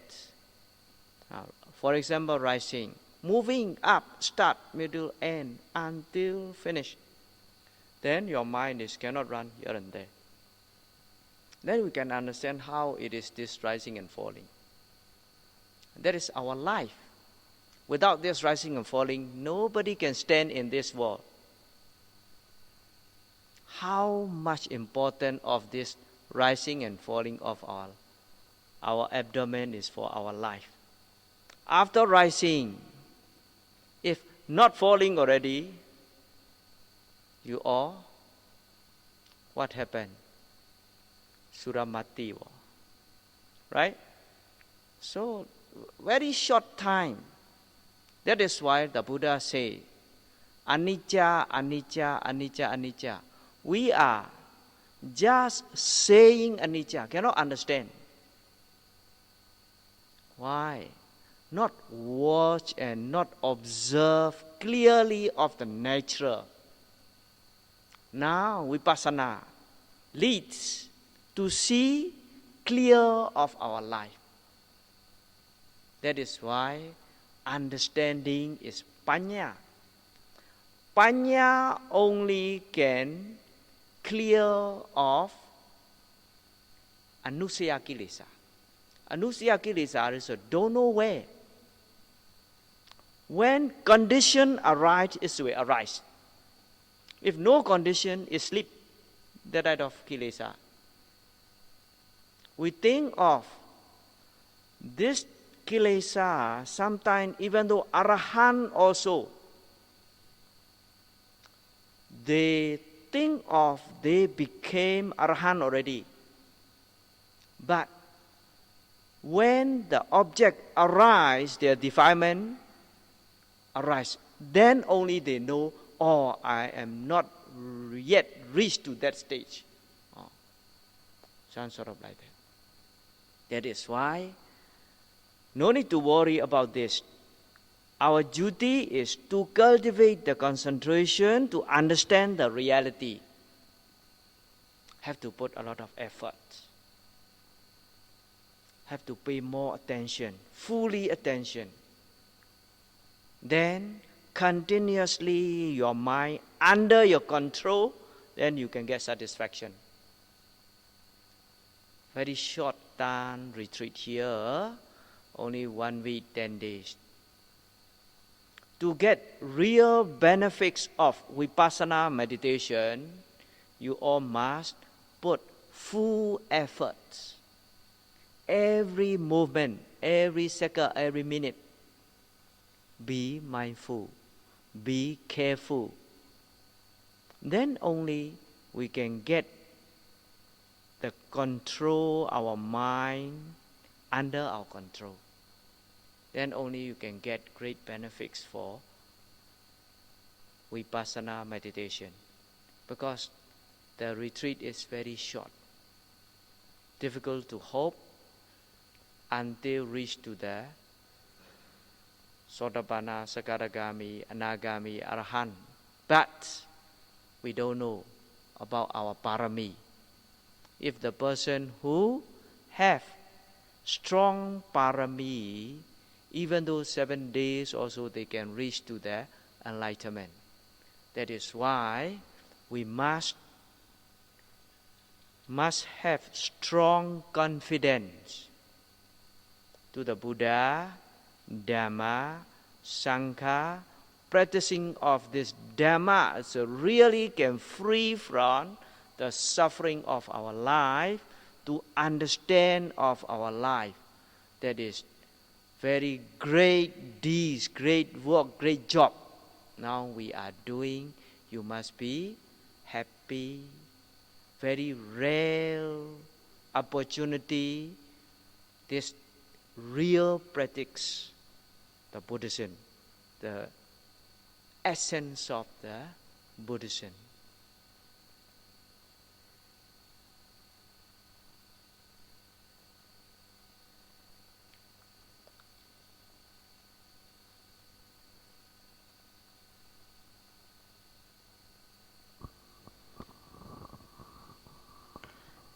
For example, rising, moving up, start, middle, end, until finish. Then your mind cannot run here and there. Then we can understand how it is this rising and falling. That is our life. Without this rising and falling, nobody can stand in this world. How much important of this rising and falling of our abdomen is for our life. After rising, if not falling already, you all, what happened? Suramati, right? So, very short time. That is why the Buddha say, anicca, anicca, anicca, anicca. We are just saying anicca, cannot understand. Why? not watch and not observe clearly of the nature. Now Vipassana leads to see clear of our life. That is why understanding is Panya. Panya only can clear of Anusaya Kilesa. Anusaya Kilesa is a don't know where. When condition arise, it will arise. If no condition, is sleep, the right of Kilesa. We think of this Kilesa sometimes, even though Arahant also, they think of they became Arahant already. But when the object arise, their defilement arise, then only they know, oh, I am not yet reached to that stage. Oh, some sort of like that. That is why no need to worry about this. Our duty is to cultivate the concentration to understand the reality. Have to put a lot of effort. Have to pay more attention, fully attention. Then continuously your mind under your control, then you can get satisfaction. Very short time retreat here, only 1 week, 10 days. To get real benefits of Vipassana meditation, you all must put full effort. Every movement, every second, every minute, be mindful, be careful. Then only we can get the control our mind under our control. Then only you can get great benefits for Vipassana meditation. Because the retreat is very short. Difficult to hope until reach to the Sotapanna, Sakaragami, Anagami, Arahant. But we don't know about our parami. If the person who have strong parami, even though 7 days also they can reach to the enlightenment. That is why we must have strong confidence to the Buddha, Dhamma, Sangha. Practicing of this Dhamma so really can free from the suffering of our life to understand of our life. That is very great deeds, great work, great job. Now we are doing, you must be happy. Very rare opportunity, this real practice, the Buddhism, the essence of the Buddhism.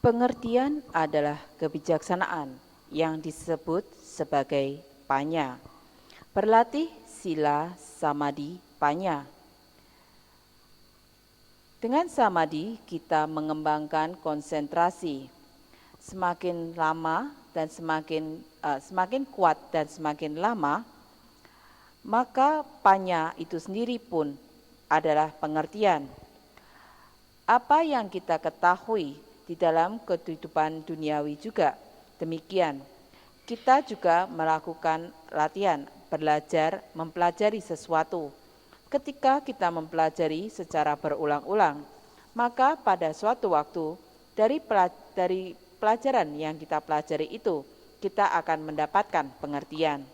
Pengertian adalah kebijaksanaan yang disebut sebagai panya. Berlatih sila samadhi panya. Dengan samadhi kita mengembangkan konsentrasi. Semakin lama dan semakin kuat dan semakin lama, maka panya itu sendiri pun adalah pengertian. Apa yang kita ketahui di dalam kehidupan duniawi juga demikian. Kita juga melakukan latihan, belajar, mempelajari sesuatu. Ketika kita mempelajari secara berulang-ulang, maka pada suatu waktu dari pelajaran yang kita pelajari itu, kita akan mendapatkan pengertian.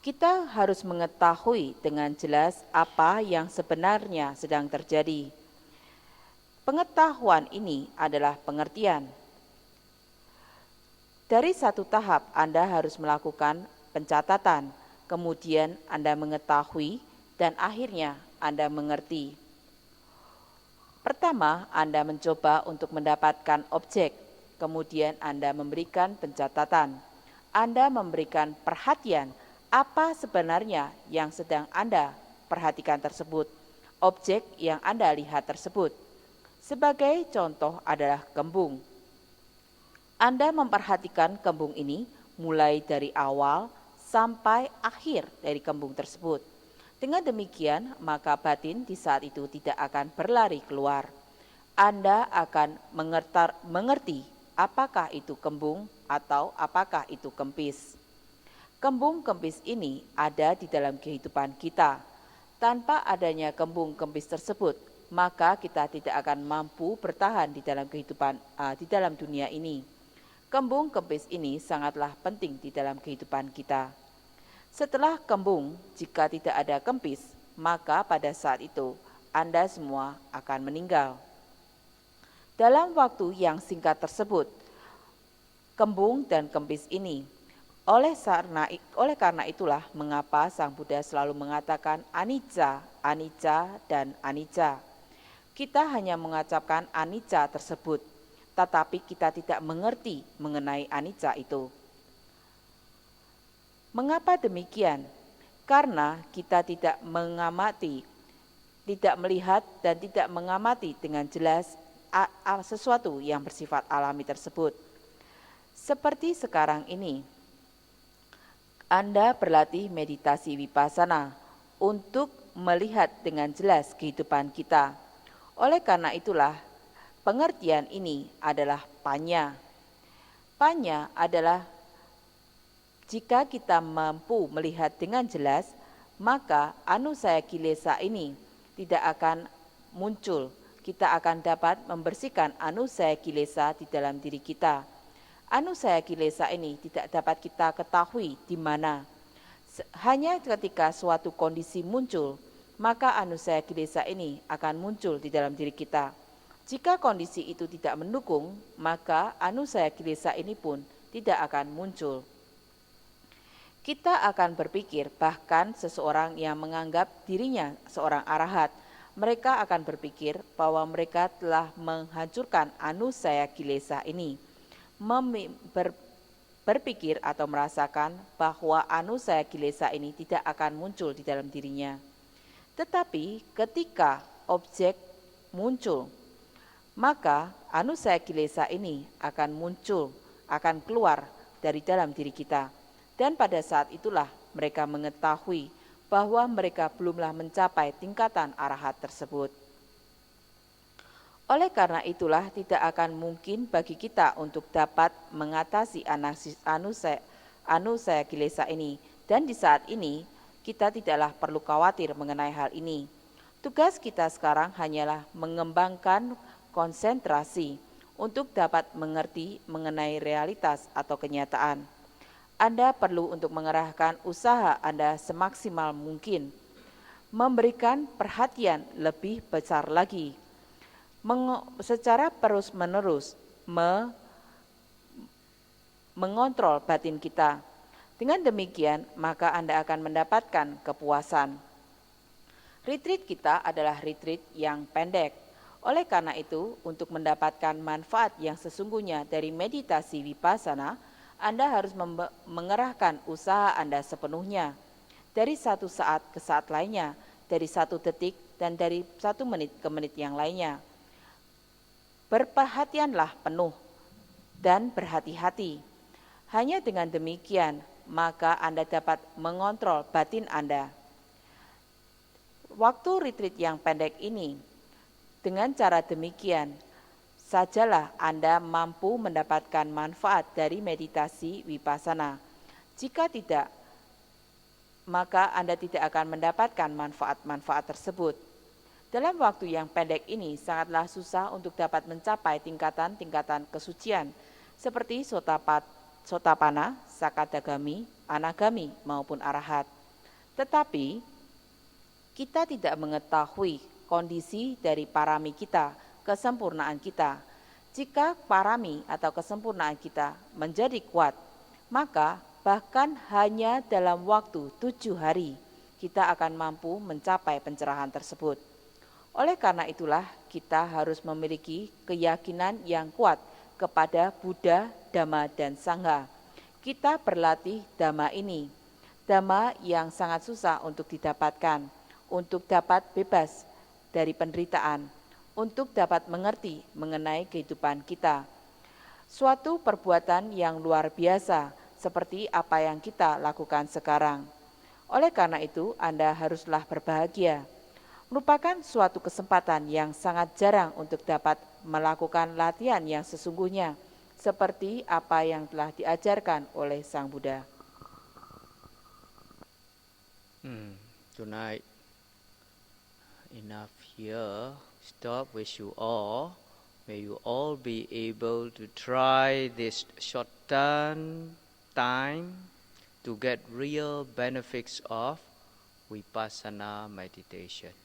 Kita harus mengetahui dengan jelas apa yang sebenarnya sedang terjadi. Pengetahuan ini adalah pengertian. Dari satu tahap Anda harus melakukan pencatatan, kemudian Anda mengetahui, dan akhirnya Anda mengerti. Pertama, Anda mencoba untuk mendapatkan objek, kemudian Anda memberikan pencatatan. Anda memberikan perhatian apa sebenarnya yang sedang Anda perhatikan tersebut, objek yang Anda lihat tersebut. Sebagai contoh adalah kembung. Anda memperhatikan kembung ini mulai dari awal sampai akhir dari kembung tersebut. Dengan demikian, maka batin di saat itu tidak akan berlari keluar. Anda akan mengerti apakah itu kembung atau apakah itu kempis. Kembung kempis ini ada di dalam kehidupan kita. Tanpa adanya kembung kempis tersebut, maka kita tidak akan mampu bertahan di dalam kehidupan di dalam dunia ini. Kembung kempis ini sangatlah penting di dalam kehidupan kita. Setelah kembung, jika tidak ada kempis, maka pada saat itu Anda semua akan meninggal. Dalam waktu yang singkat tersebut, kembung dan kempis ini, oleh karena itulah mengapa Sang Buddha selalu mengatakan anicca, anicca, dan anicca. Kita hanya mengucapkan anicca tersebut, tetapi kita tidak mengerti mengenai anicca itu. Mengapa demikian? Karena kita tidak mengamati, tidak melihat dan tidak mengamati dengan jelas sesuatu yang bersifat alami tersebut. Seperti sekarang ini, Anda berlatih meditasi vipassana untuk melihat dengan jelas kehidupan kita. Oleh karena itulah, pengertian ini adalah panya. Panya adalah jika kita mampu melihat dengan jelas, maka anusaya kilesa ini tidak akan muncul. Kita akan dapat membersihkan anusaya kilesa di dalam diri kita. Anusaya kilesa ini tidak dapat kita ketahui di mana. Hanya ketika suatu kondisi muncul, maka anusaya kilesa ini akan muncul di dalam diri kita. Jika kondisi itu tidak mendukung, maka anusaya kilesa ini pun tidak akan muncul. Kita akan berpikir, bahkan seseorang yang menganggap dirinya seorang arahat, mereka akan berpikir bahwa mereka telah menghancurkan anusaya kilesa ini. Berpikir atau merasakan bahwa anusaya kilesa ini tidak akan muncul di dalam dirinya. Tetapi ketika objek muncul, maka anusaya kilesa ini akan muncul, akan keluar dari dalam diri kita. Dan pada saat itulah mereka mengetahui bahwa mereka belumlah mencapai tingkatan arahat tersebut. Oleh karena itulah tidak akan mungkin bagi kita untuk dapat mengatasi anusaya kilesa ini. Dan di saat ini kita tidaklah perlu khawatir mengenai hal ini. Tugas kita sekarang hanyalah mengembangkan konsentrasi untuk dapat mengerti mengenai realitas atau kenyataan. Anda perlu untuk mengerahkan usaha Anda semaksimal mungkin, memberikan perhatian lebih besar lagi, secara terus-menerus mengontrol batin kita. Dengan demikian, maka Anda akan mendapatkan kepuasan. Retreat kita adalah retreat yang pendek. Oleh karena itu, untuk mendapatkan manfaat yang sesungguhnya dari meditasi vipassana, Anda harus mengerahkan usaha Anda sepenuhnya. Dari satu saat ke saat lainnya, dari 1 detik dan dari 1 menit ke menit yang lainnya. Berperhatianlah penuh dan berhati-hati. Hanya dengan demikian, maka Anda dapat mengontrol batin Anda. Waktu retreat yang pendek ini, dengan cara demikian, sajalah Anda mampu mendapatkan manfaat dari meditasi vipassana. Jika tidak, maka Anda tidak akan mendapatkan manfaat-manfaat tersebut. Dalam waktu yang pendek ini sangatlah susah untuk dapat mencapai tingkatan-tingkatan kesucian seperti Sotapana, Sakadagami, Anagami maupun Arahat. Tetapi kita tidak mengetahui kondisi dari parami kita, kesempurnaan kita. Jika parami atau kesempurnaan kita menjadi kuat, maka bahkan hanya dalam waktu 7 hari, kita akan mampu mencapai pencerahan tersebut. Oleh karena itulah, kita harus memiliki keyakinan yang kuat kepada Buddha, Dhamma, dan Sangha. Kita berlatih Dhamma ini, Dhamma yang sangat susah untuk didapatkan, untuk dapat bebas dari penderitaan, untuk dapat mengerti mengenai kehidupan kita. Suatu perbuatan yang luar biasa, seperti apa yang kita lakukan sekarang. Oleh karena itu, Anda haruslah berbahagia. Merupakan suatu kesempatan yang sangat jarang untuk dapat melakukan latihan yang sesungguhnya, seperti apa yang telah diajarkan oleh Sang Buddha.
Tonight, enough here. Stop with you all. May you all be able to try this short time to get real benefits of Vipassana meditation.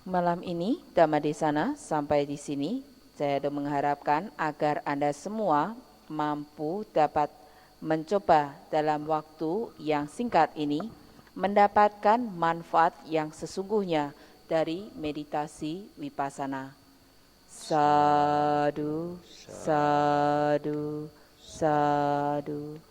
Malam ini Dhammadesana sampai di sini. Saya mengharapkan agar Anda semua mampu dapat mencoba dalam waktu yang singkat ini mendapatkan manfaat yang sesungguhnya dari meditasi Vipassana. Sadhu, sadhu, sadhu.